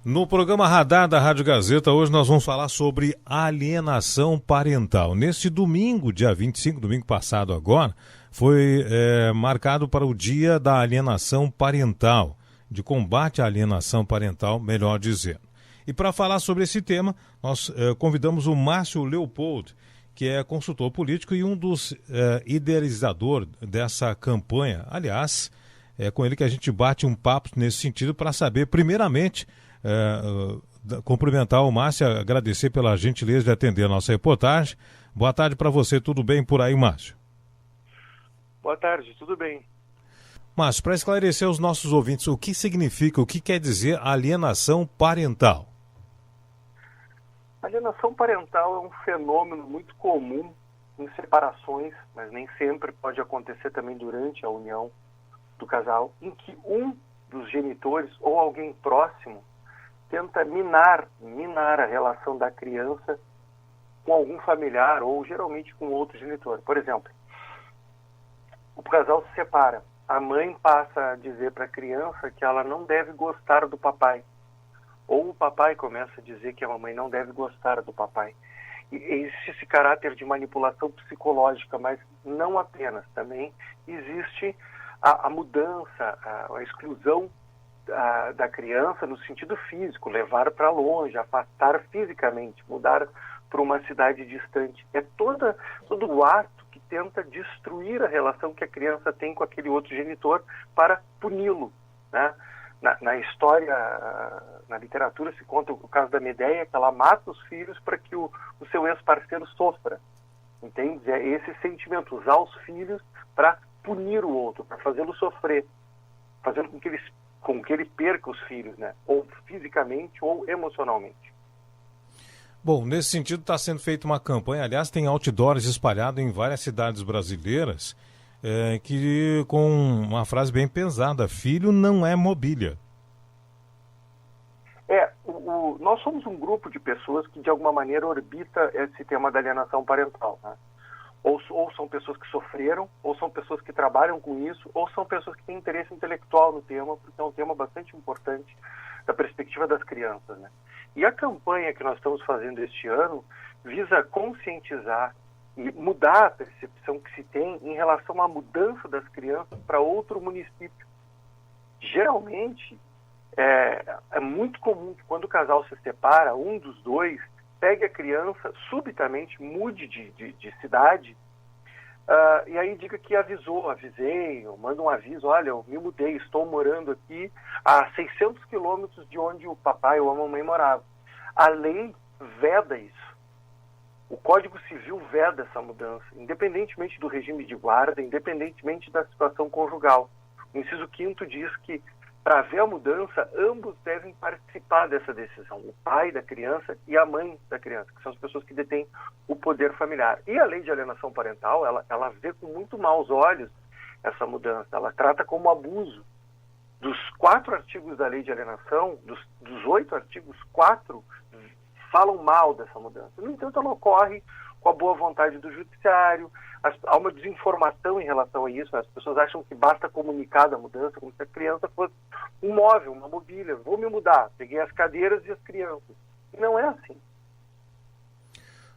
No programa Radar da Rádio Gazeta, hoje nós vamos falar sobre alienação parental. Neste domingo, dia 25, domingo passado agora, foi marcado para o Dia da Alienação Parental, de combate à alienação parental, melhor dizendo. E para falar sobre esse tema, nós convidamos o Márcio Leopold, que é consultor político e um dos idealizadores dessa campanha. Aliás, é com ele que a gente bate um papo nesse sentido para saber, primeiramente, cumprimentar o Márcio, agradecer pela gentileza de atender a nossa reportagem. Boa tarde para você, tudo bem por aí, Márcio? Boa tarde, tudo bem. Márcio, para esclarecer os nossos ouvintes, o que significa, o que quer dizer alienação parental? Alienação parental é um fenômeno muito comum em separações, mas nem sempre pode acontecer também durante a união do casal, em que um dos genitores ou alguém próximo tenta minar a relação da criança com algum familiar ou geralmente com outro genitor. Por exemplo, o casal se separa. A mãe passa a dizer para a criança que ela não deve gostar do papai. Ou o papai começa a dizer que a mamãe não deve gostar do papai. E existe esse caráter de manipulação psicológica, mas não apenas. Também existe a mudança, a exclusão da criança no sentido físico, levar para longe, afastar fisicamente, mudar para uma cidade distante. É todo o ato que tenta destruir a relação que a criança tem com aquele outro genitor para puni-lo, né? Na história, na literatura se conta o caso da Medeia, que ela mata os filhos para que o seu ex-parceiro sofra. Entende? É esse sentimento, usar os filhos para punir o outro, para fazê-lo sofrer, fazendo com que ele perca os filhos, né? Ou fisicamente ou emocionalmente. Bom, nesse sentido está sendo feita uma campanha, aliás, tem outdoors espalhados em várias cidades brasileiras, que com uma frase bem pesada: filho não é mobília. Nós somos um grupo de pessoas que de alguma maneira orbita esse tema da alienação parental, né? Ou são pessoas que sofreram, ou são pessoas que trabalham com isso, ou são pessoas que têm interesse intelectual no tema, porque é um tema bastante importante da perspectiva das crianças, né? E a campanha que nós estamos fazendo este ano visa conscientizar e mudar a percepção que se tem em relação à mudança das crianças para outro município. Geralmente, é muito comum que quando o casal se separa, um dos dois pegue a criança, subitamente mude de cidade, e aí diga que avisei, ou manda um aviso: olha, eu me mudei, estou morando aqui a 600 quilômetros de onde o papai ou a mamãe moravam. A lei veda isso. O Código Civil veda essa mudança, independentemente do regime de guarda, independentemente da situação conjugal. O inciso 5º diz que, para haver a mudança, ambos devem participar dessa decisão, o pai da criança e a mãe da criança, que são as pessoas que detêm o poder familiar. E a lei de alienação parental, ela vê com muito maus olhos essa mudança, ela trata como abuso. Dos 4 artigos da lei de alienação, dos 8 artigos, 4 falam mal dessa mudança. No entanto, ela ocorre com a boa vontade do judiciário. Há uma desinformação em relação a isso. As pessoas acham que basta comunicar da mudança, como se a criança fosse um móvel, uma mobília. Vou me mudar, peguei as cadeiras e as crianças. E não é assim.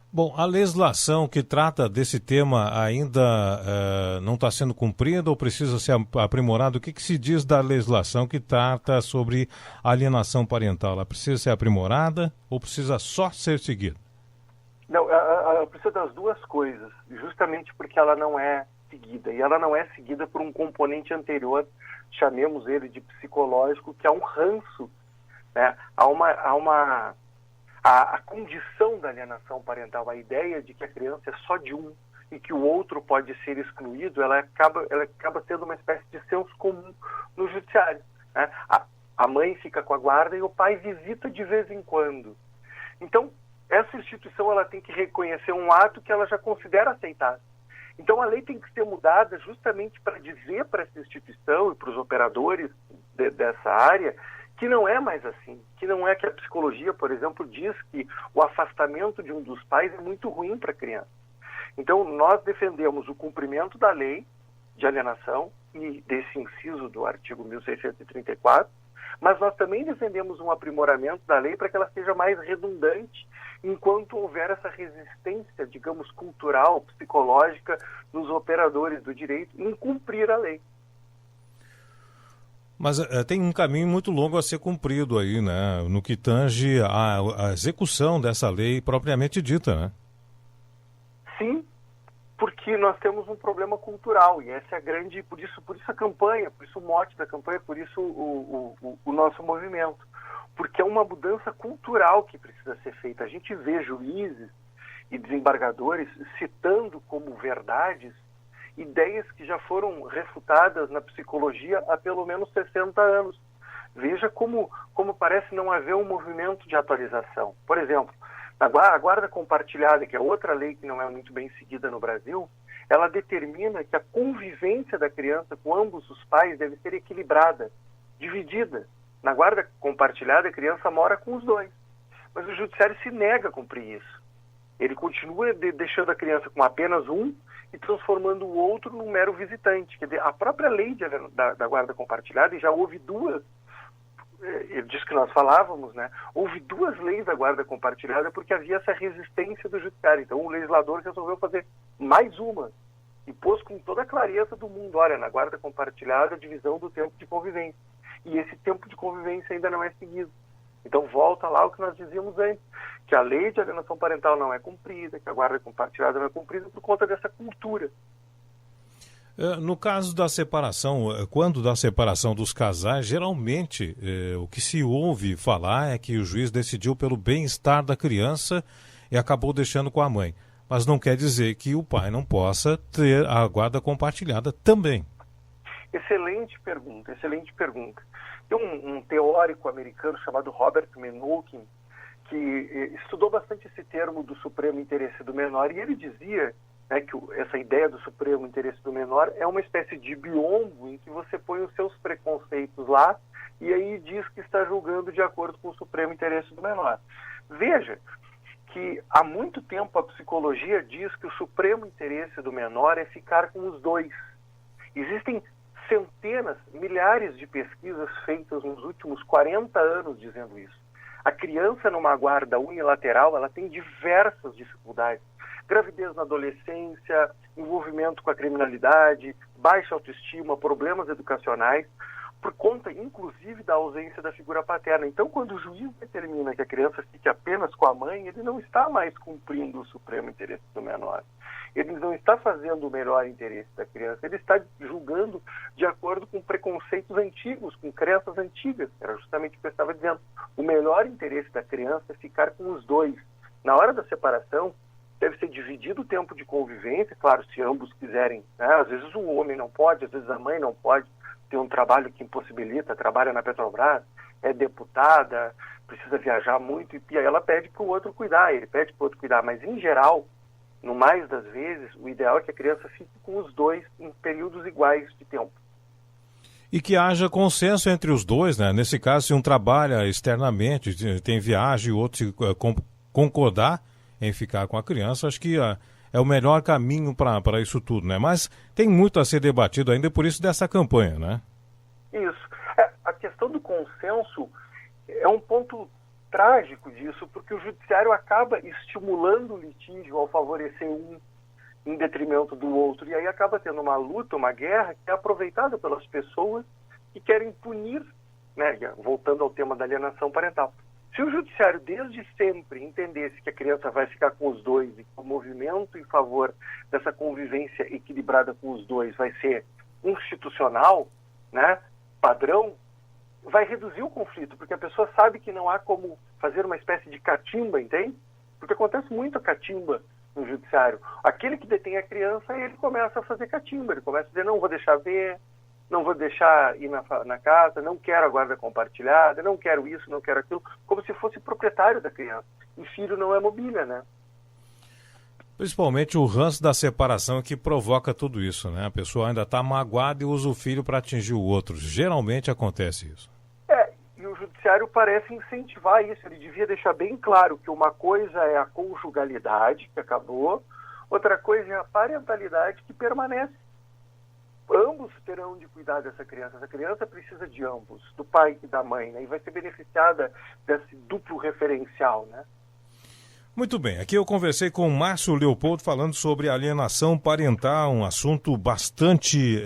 Bom, a legislação que trata desse tema ainda não está sendo cumprida ou precisa ser aprimorada? O que se diz da legislação que trata sobre alienação parental? Ela precisa ser aprimorada ou precisa só ser seguida? Não, ela precisa das duas coisas, justamente porque ela não é seguida. E ela não é seguida por um componente anterior, chamemos ele de psicológico, que é um ranço, né? A condição da alienação parental, a ideia de que a criança é só de um e que o outro pode ser excluído, ela acaba sendo uma espécie de senso comum no judiciário, né? A mãe fica com a guarda e o pai visita de vez em quando. Então, essa instituição ela tem que reconhecer um ato que ela já considera aceitável. Então, a lei tem que ser mudada justamente para dizer para essa instituição e para os operadores dessa área que não é mais assim, que não é que a psicologia, por exemplo, diz que o afastamento de um dos pais é muito ruim para a criança. Então, nós defendemos o cumprimento da lei de alienação e desse inciso do artigo 1634, Mas nós também defendemos um aprimoramento da lei para que ela seja mais redundante, enquanto houver essa resistência, digamos, cultural, psicológica, dos operadores do direito em cumprir a lei. Mas tem um caminho muito longo a ser cumprido aí, né? No que tange a execução dessa lei propriamente dita, né? Sim, porque nós temos um problema cultural e essa é a grande, por isso a campanha, por isso o mote da campanha, por isso o nosso movimento, porque é uma mudança cultural que precisa ser feita. A gente vê juízes e desembargadores citando como verdades ideias que já foram refutadas na psicologia há pelo menos 60 anos. Veja como parece não haver um movimento de atualização. Por exemplo, a guarda compartilhada, que é outra lei que não é muito bem seguida no Brasil, ela determina que a convivência da criança com ambos os pais deve ser equilibrada, dividida. Na guarda compartilhada, a criança mora com os dois. Mas o judiciário se nega a cumprir isso. Ele continua deixando a criança com apenas um e transformando o outro num mero visitante. Quer dizer, a própria lei da guarda compartilhada, e já houve duas, disso que nós falávamos, né? Houve duas leis da guarda compartilhada porque havia essa resistência do judiciário. Então o legislador resolveu fazer mais uma e pôs com toda a clareza do mundo, olha, na guarda compartilhada a divisão do tempo de convivência. E esse tempo de convivência ainda não é seguido. Então volta lá o que nós dizíamos antes, que a lei de alienação parental não é cumprida, que a guarda compartilhada não é cumprida por conta dessa cultura. No caso da separação, quando da separação dos casais, geralmente o que se ouve falar é que o juiz decidiu pelo bem-estar da criança e acabou deixando com a mãe. Mas não quer dizer que o pai não possa ter a guarda compartilhada também. Excelente pergunta, excelente pergunta. Tem um teórico americano chamado Robert Menoukin, que estudou bastante esse termo do supremo interesse do menor, e ele dizia, né, que essa ideia do supremo interesse do menor é uma espécie de biombo em que você põe os seus preconceitos lá e aí diz que está julgando de acordo com o supremo interesse do menor. Veja que há muito tempo a psicologia diz que o supremo interesse do menor é ficar com os dois. Existem centenas, milhares de pesquisas feitas nos últimos 40 anos dizendo isso. A criança numa guarda unilateral, ela tem diversas dificuldades. Gravidez na adolescência, envolvimento com a criminalidade, baixa autoestima, problemas educacionais, por conta, inclusive, da ausência da figura paterna. Então, quando o juiz determina que a criança fique apenas com a mãe, ele não está mais cumprindo o supremo interesse do menor. Ele não está fazendo o melhor interesse da criança, ele está julgando de acordo com preconceitos antigos, com crenças antigas. Era justamente o que eu estava dizendo. O melhor interesse da criança é ficar com os dois. Na hora da separação, deve ser dividido o tempo de convivência, claro, se ambos quiserem, né? Às vezes o homem não pode, às vezes a mãe não pode, tem um trabalho que impossibilita, trabalha na Petrobras, é deputada, precisa viajar muito, e aí ela pede para o outro cuidar, ele pede para o outro cuidar, mas em geral, no mais das vezes, o ideal é que a criança fique com os dois em períodos iguais de tempo. E que haja consenso entre os dois, né? Nesse caso, se um trabalha externamente, tem viagem e o outro concordar em ficar com a criança, acho que é o melhor caminho para isso tudo, né? Mas tem muito a ser debatido ainda, por isso dessa campanha, né? Isso. A questão do consenso é um ponto trágico disso, porque o judiciário acaba estimulando o litígio ao favorecer um em detrimento do outro, e aí acaba tendo uma luta, uma guerra que é aproveitada pelas pessoas que querem punir, né? Voltando ao tema da alienação parental. Se o judiciário desde sempre entendesse que a criança vai ficar com os dois e que o movimento em favor dessa convivência equilibrada com os dois vai ser institucional, né, padrão, vai reduzir o conflito, porque a pessoa sabe que não há como fazer uma espécie de catimba, entende? Porque acontece muito a catimba no judiciário. Aquele que detém a criança, ele começa a fazer catimba, ele começa a dizer, não vou deixar ver, não vou deixar ir na casa, não quero a guarda compartilhada, não quero isso, não quero aquilo, como se fosse proprietário da criança. E filho não é mobília, né? Principalmente o ranço da separação que provoca tudo isso, né? A pessoa ainda está magoada e usa o filho para atingir o outro. Geralmente acontece isso. E o judiciário parece incentivar isso. Ele devia deixar bem claro que uma coisa é a conjugalidade, que acabou, outra coisa é a parentalidade, que permanece. ambos terão de cuidar dessa criança. Essa criança precisa de ambos, do pai e da mãe, né? E vai ser beneficiada desse duplo referencial, né? Muito bem, aqui eu conversei com o Márcio Leopoldo falando sobre alienação parental, um assunto bastante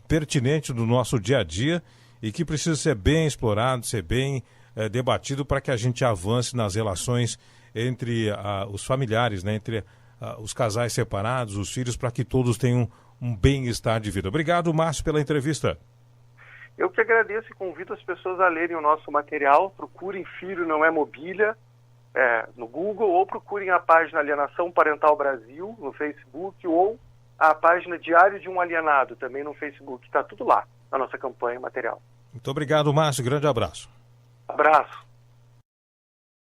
pertinente do nosso dia a dia e que precisa ser bem explorado, ser bem debatido para que a gente avance nas relações entre os familiares, né, entre os casais separados, os filhos, para que todos tenham um bem-estar de vida. Obrigado, Márcio, pela entrevista. Eu que agradeço e convido as pessoas a lerem o nosso material. Procurem Filho Não é Mobília no Google, ou procurem a página Alienação Parental Brasil no Facebook, ou a página Diário de um Alienado também no Facebook. Está tudo lá na nossa campanha material. Muito obrigado, Márcio. Grande abraço. Abraço.